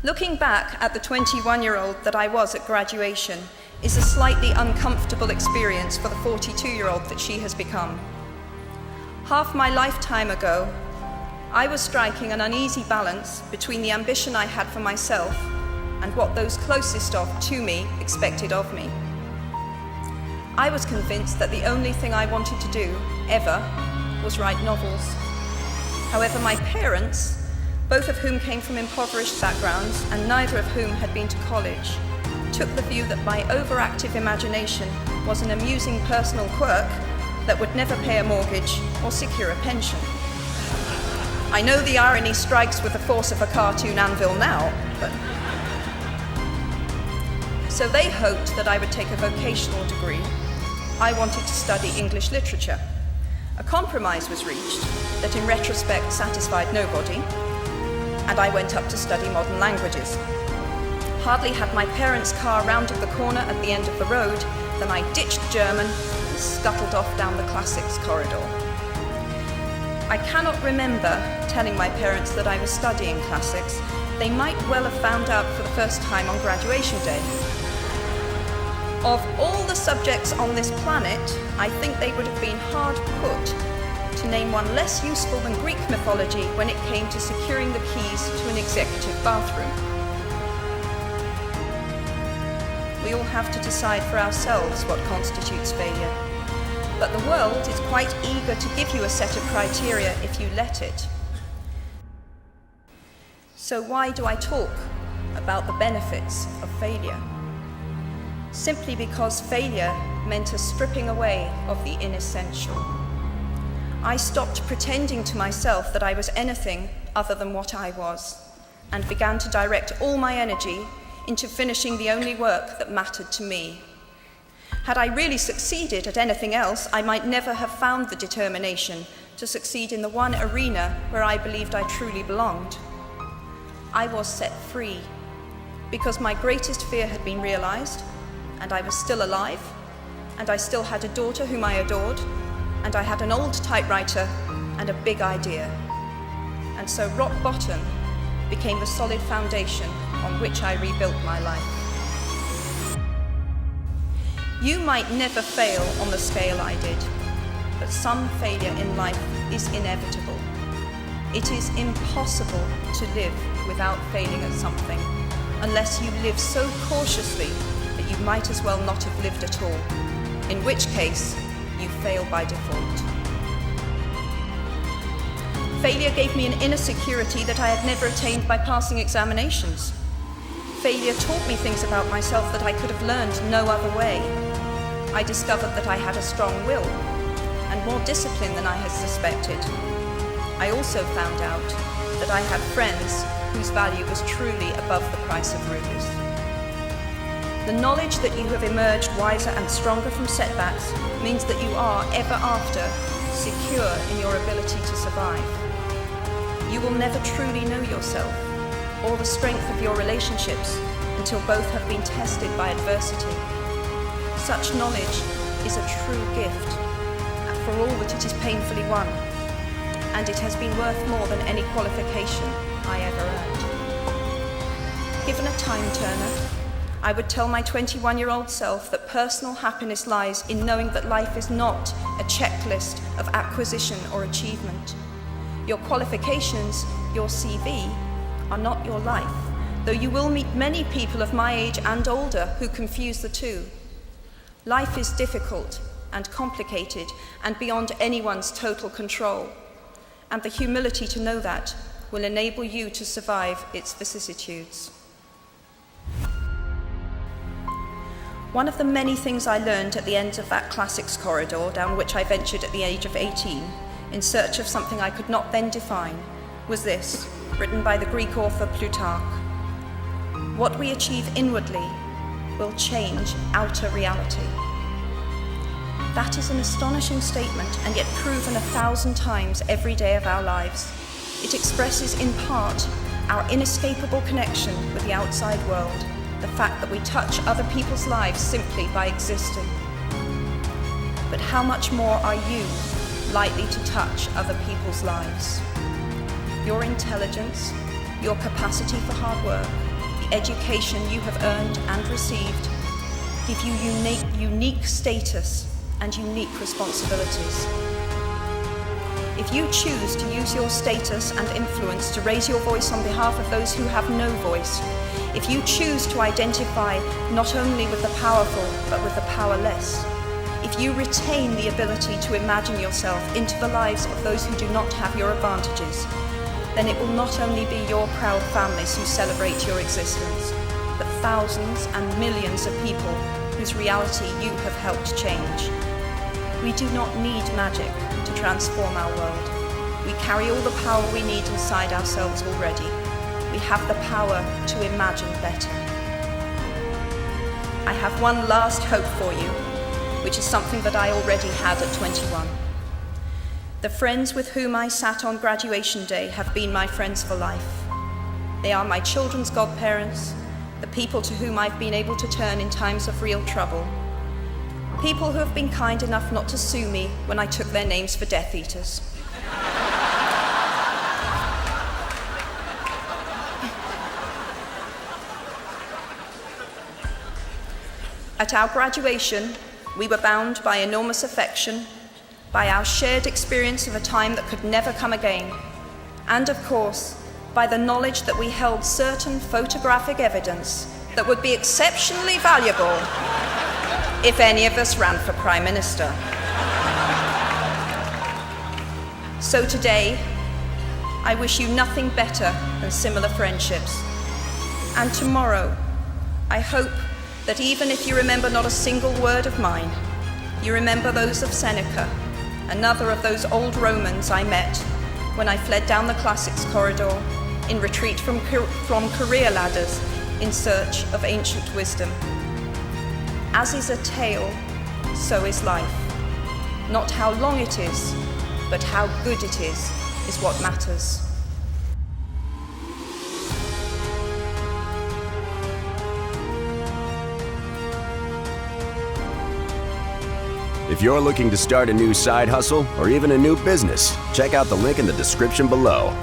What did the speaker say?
Looking back at the 21-year-old that I was at graduation is a slightly uncomfortable experience for the 42-year-old that she has become. Half my lifetime ago, I was striking an uneasy balance between the ambition I had for myself and what those closest to me expected of me. I was convinced that the only thing I wanted to do, ever, was write novels. However, my parents, both of whom came from impoverished backgrounds and neither of whom had been to college, took the view that my overactive imagination was an amusing personal quirk that would never pay a mortgage or secure a pension. I know the irony strikes with the force of a cartoon anvil now, but... So they hoped that I would take a vocational degree. I wanted to study English literature. A compromise was reached that in retrospect satisfied nobody, and I went up to study modern languages. Hardly had my parents' car rounded the corner at the end of the road than I ditched German and scuttled off down the classics corridor. I cannot remember telling my parents that I was studying classics. They might well have found out for the first time on graduation day. Of all the subjects on this planet, I think they would have been hard put to name one less useful than Greek mythology when it came to securing the keys to an executive bathroom. We all have to decide for ourselves what constitutes failure, but the world is quite eager to give you a set of criteria if you let it. So why do I talk about the benefits of failure? Simply because failure meant a stripping away of the inessential. I stopped pretending to myself that I was anything other than what I was, and began to direct all my energy into finishing the only work that mattered to me. Had I really succeeded at anything else, I might never have found the determination to succeed in the one arena where I believed I truly belonged. I was set free because my greatest fear had been realized, and I was still alive, and I still had a daughter whom I adored, and I had an old typewriter and a big idea. And so rock bottom became the solid foundation on which I rebuilt my life. You might never fail on the scale I did, but some failure in life is inevitable. It is impossible to live without failing at something, unless you live so cautiously that you might as well not have lived at all, in which case you fail by default. Failure gave me an inner security that I had never attained by passing examinations. Failure taught me things about myself that I could have learned no other way. I discovered that I had a strong will and more discipline than I had suspected. I also found out that I had friends whose value was truly above the price of rubies. The knowledge that you have emerged wiser and stronger from setbacks means that you are, ever after, secure in your ability to survive. You will never truly know yourself or the strength of your relationships until both have been tested by adversity. Such knowledge is a true gift, for all that it is painfully won, and it has been worth more than any qualification I ever earned. Given a time turner, I would tell my 21-year-old self that personal happiness lies in knowing that life is not a checklist of acquisition or achievement. Your qualifications, your CV, are not your life, though you will meet many people of my age and older who confuse the two. Life is difficult and complicated and beyond anyone's total control, and the humility to know that will enable you to survive its vicissitudes. One of the many things I learned at the end of that classics corridor down which I ventured at the age of 18, in search of something I could not then define, was this, written by the Greek author Plutarch. What we achieve inwardly will change outer reality. That is an astonishing statement, and yet proven 1,000 times every day of our lives. It expresses in part our inescapable connection with the outside world, the fact that we touch other people's lives simply by existing. But how much more are you likely to touch other people's lives? Your intelligence, your capacity for hard work, the education you have earned and received give you unique status and unique responsibilities. If you choose to use your status and influence to raise your voice on behalf of those who have no voice, if you choose to identify not only with the powerful but with the powerless, if you retain the ability to imagine yourself into the lives of those who do not have your advantages, then it will not only be your proud families who celebrate your existence, but thousands and millions of people whose reality you have helped change. We do not need magic to transform our world. We carry all the power we need inside ourselves already. We have the power to imagine better. I have one last hope for you, which is something that I already had at 21. The friends with whom I sat on graduation day have been my friends for life. They are my children's godparents, the people to whom I've been able to turn in times of real trouble, people who have been kind enough not to sue me when I took their names for Death Eaters. At our graduation, we were bound by enormous affection, by our shared experience of a time that could never come again, and of course, by the knowledge that we held certain photographic evidence that would be exceptionally valuable if any of us ran for Prime Minister. So today, I wish you nothing better than similar friendships. And tomorrow, I hope that even if you remember not a single word of mine, you remember those of Seneca, another of those old Romans I met when I fled down the classics corridor in retreat from career ladders in search of ancient wisdom. As is a tale, so is life. Not how long it is, but how good it is what matters. If you're looking to start a new side hustle or even a new business, check out the link in the description below.